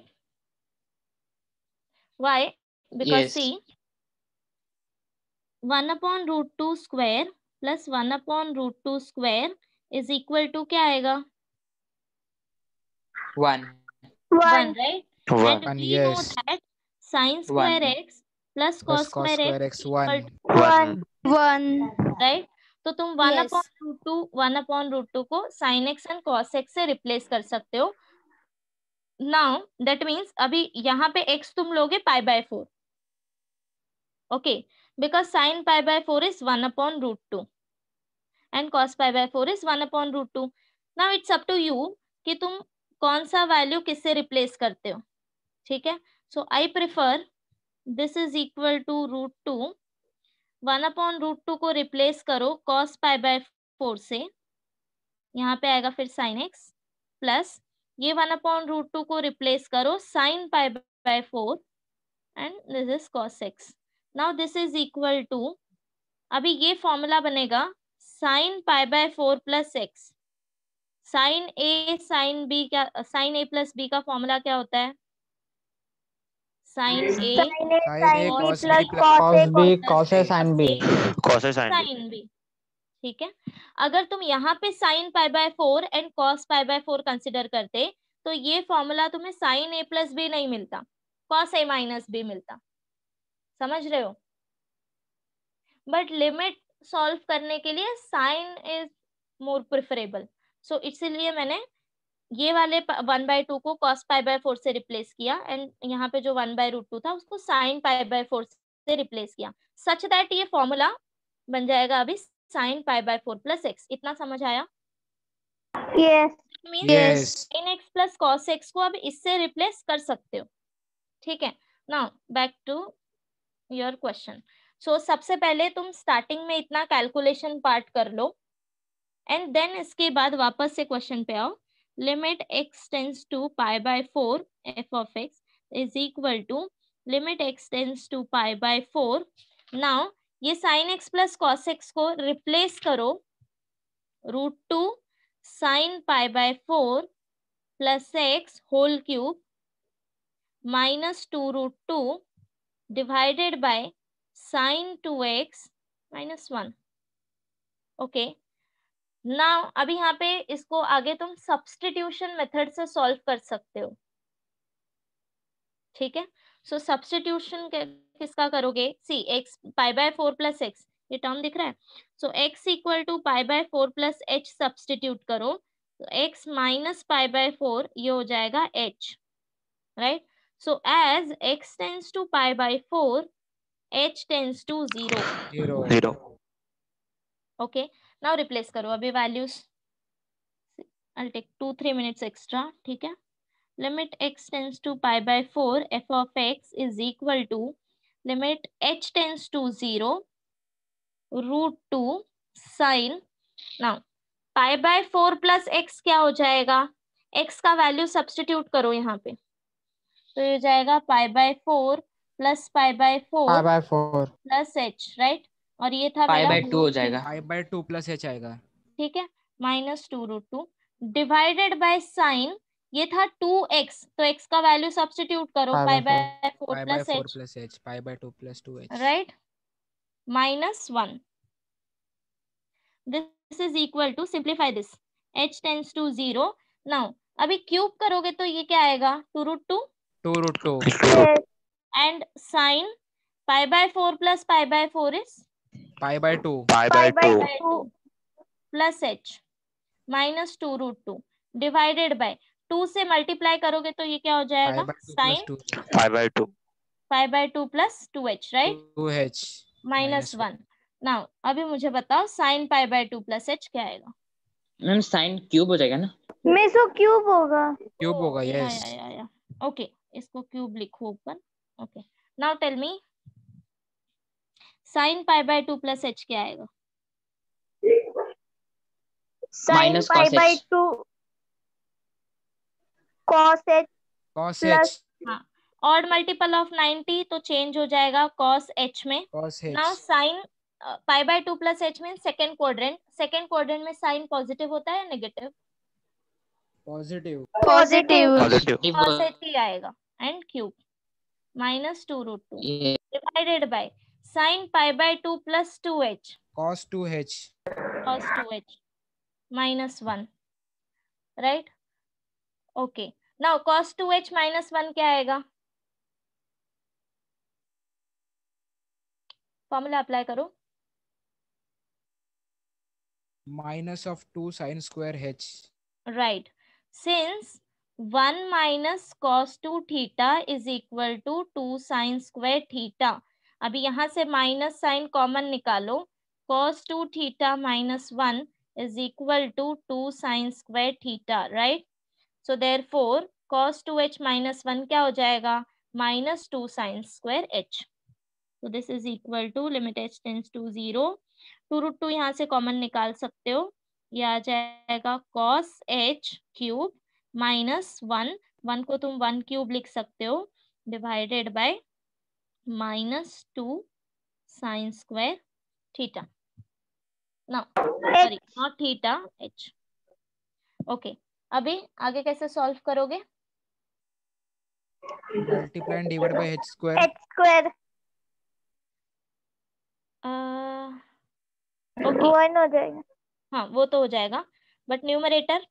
Why? Because Yes. see 1/√2 square plus 1/√2 square is equal to क्या आएगा? 1. 1, right? And 1. we know Yes. that sin square 1. x plus Plus cos cos square square x x equal 1. to 1. 1. right? तो तुम Yes. 1/√2 को sin x and cos x से replace कर सकते हो। Now that means अभी यहाँ पे x तुम लोगे पाई by 4, okay, because sin pi by 4 is 1/√2 and cos pi by 4 is 1/√2. Now it's up to you कि तुम कौन सा वैल्यू किससे रिप्लेस करते हो, ठीक है? So I prefer this is equal to √2, 1/√2 को रिप्लेस करो cos pi by 4 से, यहाँ पे आएगा फिर sin x, प्लस ये 1/√2 को रिप्लेस करो sin pi by 4 and this is cos x. Now this is equal to, अभी ये फॉर्मूला बनेगा sin pi by 4 plus x, sin a sin b, क्या sin a प्लस b का formula क्या होता है? sin a Sin A cos cos B plus Cos B, plus cos A, sin B. Cos A sin B. sin b, ठीक है? अगर तुम यहाँ पे sin pi by 4 and cos pi by 4 consider करते तो ये फॉर्मूला तुम्हें sin a प्लस b नहीं मिलता, cos a माइनस b मिलता, समझ रहे हो? बट लिमिट सॉल्व करने के लिए साइन इज मोर प्रिफरेबल, सो इसीलिए मैंने ये वाले 1/2 को cos pi by 4 से रिप्लेस किया एंड यहाँ पे जो 1/√2 था उसको sin pi by 4 से रिप्लेस किया, सच दैट ये फॉर्मूला बन जाएगा अभी sin pi by 4 plus x. इतना समझ आया? Yes. Yes. sin x plus cos x को अब इससे रिप्लेस कर सकते हो, ठीक है? Now back to your question. So सबसे पहले तुम स्टार्टिंग में इतना कैलकुलेशन पार्ट कर लो एंड देन इसके बाद वापस से क्वेश्चन पे आओ. Limit x tends to pi by 4 f of x is equal to limit x tends to pi by 4. Now ये sin x plus cos x को रिप्लेस करो √2 sin pi by 4 plus x whole cube minus 2√2 divided by sin 2x minus 1. Okay, now अभी यहाँ पे इसको आगे तुम substitution method से सॉल्व कर सकते हो, ठीक है? सो सब्स्टिट्यूशन किसका करोगे? See x pi by 4 plus x, ये टर्म दिख रहा है, so x equal to pi by 4 plus h substitute करो, तो x माइनस पाई बाय 4 ये हो जाएगा h, right? So as x tends to pi by 4 h tends to 0. 0. Okay, now replace करो अभी values. I'll take 2-3 minutes extra, ठीक है? Limit x tends to pi by 4 f of x is equal to limit h tends to 0 √2 sin. Now pi by 4 plus x क्या हो जाएगा? x का value substitute करो यहाँ पे, तो ये हो जाएगा pi by 4 plus pi by 4 Pi by 4. Plus h, right? और ये था पाई मेरा बाय 2 हो जाएगा. Pi by 2 plus h आएगा. ठीक है, माइनस 2√2 डिवाइडेड बाय साइन, ये था 2x, तो x का वैल्यू सब्स्टिट्यूट करो Pi pi by by 4 Pi by plus 4 h, plus h. Pi by 2 plus 2h. Right? Minus 1. This is equal to, simplify this, h tends to 0. Now अभी cube करोगे तो ये क्या आएगा? 2√2 2√2. And sine pi by 4 plus pi by 4 is Pi by 2. Pi by 2. Plus h minus 2√2 divided by 2 से multiply करोगे तो ये क्या हो जाएगा, 5/2 plus sine 2h 5/2 5/2 plus 2h, right, 2h minus 1. Now अभी मुझे बताओ साइन π/2 प्लस h क्या आएगा. मैम साइन क्यूब हो जाएगा ना. मेसो क्यूब होगा. क्यूब होगा. या यस. या ओके, इसको क्यूब लिखो ऊपर. Okay, now tell me sine π/2 plus h क्या आएगा. Sine minus cos h. π/2 cos h cos plus h हाँ, ऑड मल्टीपल ऑफ 90 तो चेंज हो जाएगा cos h में. cos now h sine π/2 plus h mean second quadrant में sine positive होता है या negative. Positive. positive. Positive cos h ही आएगा एंड क्यूब माइनस 2√2 ये divided by sine π/2 plus 2h cos 2h cos 2h minus 1, right. Okay, now cos 2h minus 1 क्या आएगा. Formula apply करो. minus of 2 sin square h. Right. Since 1 minus cos 2 theta is equal to 2 sin square theta. अभी यहाँ से minus sign common निकालो. cos 2 theta minus 1 is equal to 2 sin square theta, right? So therefore cos 2h minus 1 क्या हो जाएगा, minus 2 sin square h. So this is equal to limit h tends to 0. 2√2 यहाँ से common निकाल सकते हो. ये आ जाएगा cos h क्यूब माइनस 1 को तुम 1 क्यूब लिख सकते हो divided by minus 2 sine square theta. ना sorry not theta, h. Okay, अभी आगे कैसे सॉल्व करोगे. multiply and divide by h square. h square okay 1 हो जाएगा. हाँ वो तो हो जाएगा, but numerator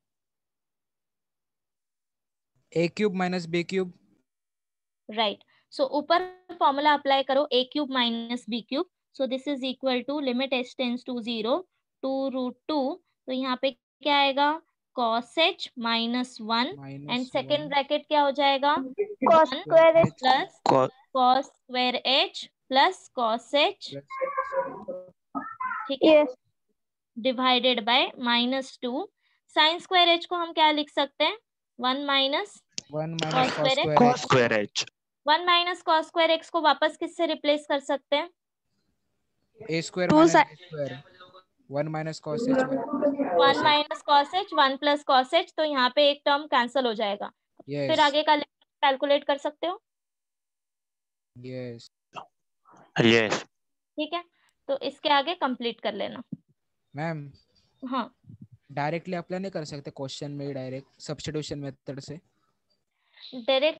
a cube minus b cube. Right. So ऊपर फॉर्मूला अप्लाई करो a cube minus b cube. So this is equal to limit h tends to 0 2√2. तो यहाँ पे क्या आएगा, cos h minus 1 and minus second 1 bracket क्या हो जाएगा, cos 1 square h plus cos cos square h plus cos h, plus ठीक है, yes divided by minus 2 sine square h को हम क्या लिख सकते हैं, 1 minus 1 cos minus cos square h. square cos h. square h 1 minus cos square x को वापस किससे रिप्लेस कर सकते हैं, a square Two minus si- b square. 1 minus cos h 1 1 minus cos h 1 plus cos h. तो यहाँ पे एक टर्म कैंसिल हो जाएगा. फिर yes आगे का कैलकुलेट कर सकते हो. yes. yes ठीक है, तो इसके आगे कंप्लीट कर लेना. मैम हाँ, डायरेक्टली अप्लाई नहीं कर सकते क्वेश्चन में, डायरेक्ट सब्स्टिट्यूशन मेथड से. डायरेक्ट